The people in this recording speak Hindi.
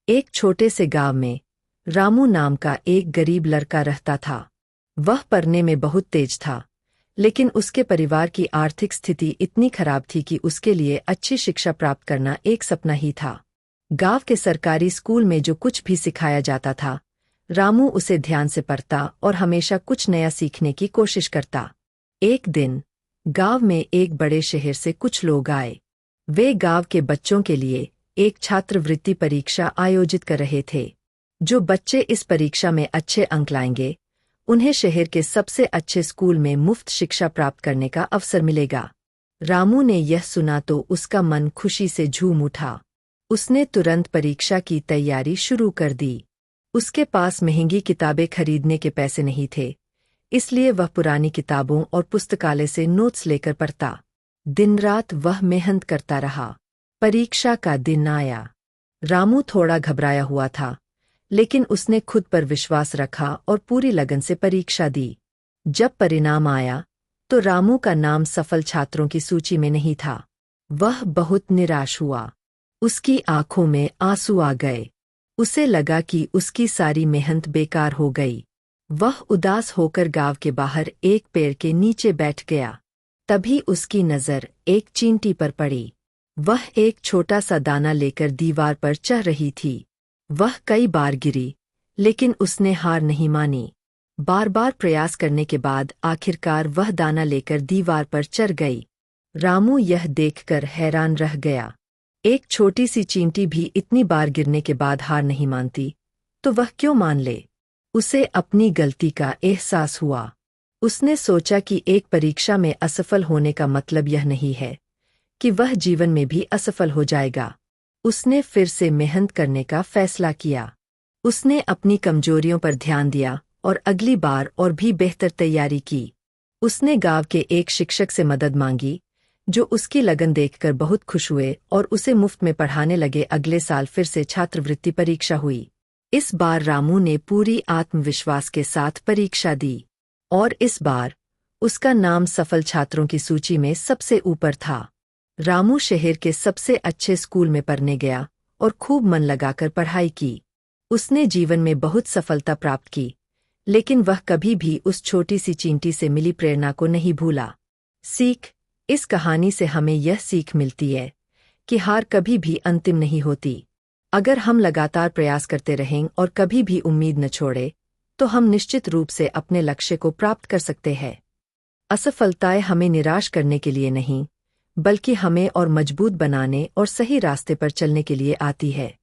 एक छोटे से गांव में रामू नाम का एक गरीब लड़का रहता था। वह पढ़ने में बहुत तेज था, लेकिन उसके परिवार की आर्थिक स्थिति इतनी खराब थी कि उसके लिए अच्छी शिक्षा प्राप्त करना एक सपना ही था। गांव के सरकारी स्कूल में जो कुछ भी सिखाया जाता था, रामू उसे ध्यान से पढ़ता और हमेशा कुछ नया सीखने की कोशिश करता। एक दिन गांव में एक बड़े शहर से कुछ लोग आए। वे गांव के बच्चों के लिए एक छात्रवृत्ति परीक्षा आयोजित कर रहे थे। जो बच्चे इस परीक्षा में अच्छे अंक लाएंगे, उन्हें शहर के सबसे अच्छे स्कूल में मुफ्त शिक्षा प्राप्त करने का अवसर मिलेगा। रामू ने यह सुना तो उसका मन खुशी से झूम उठा। उसने तुरंत परीक्षा की तैयारी शुरू कर दी। उसके पास महंगी किताबें खरीदने के पैसे नहीं थे, इसलिए वह पुरानी किताबों और पुस्तकालय से नोट्स लेकर पढ़ता। दिन रात वह मेहनत करता रहा। परीक्षा का दिन आया। रामू थोड़ा घबराया हुआ था, लेकिन उसने खुद पर विश्वास रखा और पूरी लगन से परीक्षा दी। जब परिणाम आया, तो रामू का नाम सफल छात्रों की सूची में नहीं था। वह बहुत निराश हुआ। उसकी आंखों में आंसू आ गए। उसे लगा कि उसकी सारी मेहनत बेकार हो गई। वह उदास होकर गांव के बाहर एक पेड़ के नीचे बैठ गया। तभी उसकी नज़र एक चींटी पर पड़ी। वह एक छोटा सा दाना लेकर दीवार पर चढ़ रही थी। वह कई बार गिरी, लेकिन उसने हार नहीं मानी। बार बार प्रयास करने के बाद आखिरकार वह दाना लेकर दीवार पर चढ़ गई। रामू यह देखकर हैरान रह गया। एक छोटी सी चींटी भी इतनी बार गिरने के बाद हार नहीं मानती, तो वह क्यों मान ले? उसे अपनी गलती का एहसास हुआ। उसने सोचा कि एक परीक्षा में असफल होने का मतलब यह नहीं है कि वह जीवन में भी असफल हो जाएगा। उसने फिर से मेहनत करने का फैसला किया। उसने अपनी कमजोरियों पर ध्यान दिया और अगली बार और भी बेहतर तैयारी की। उसने गांव के एक शिक्षक से मदद मांगी, जो उसकी लगन देखकर बहुत खुश हुए और उसे मुफ्त में पढ़ाने लगे। अगले साल फिर से छात्रवृत्ति परीक्षा हुई। इस बार रामू ने पूरी आत्मविश्वास के साथ परीक्षा दी, और इस बार उसका नाम सफल छात्रों की सूची में सबसे ऊपर था। रामू शहर के सबसे अच्छे स्कूल में पढ़ने गया और खूब मन लगाकर पढ़ाई की। उसने जीवन में बहुत सफलता प्राप्त की, लेकिन वह कभी भी उस छोटी सी चींटी से मिली प्रेरणा को नहीं भूला। सीख: इस कहानी से हमें यह सीख मिलती है कि हार कभी भी अंतिम नहीं होती। अगर हम लगातार प्रयास करते रहें और कभी भी उम्मीद न छोड़े, तो हम निश्चित रूप से अपने लक्ष्य को प्राप्त कर सकते हैं। असफलताएं हमें निराश करने के लिए नहीं, बल्कि हमें और मजबूत बनाने और सही रास्ते पर चलने के लिए आती है।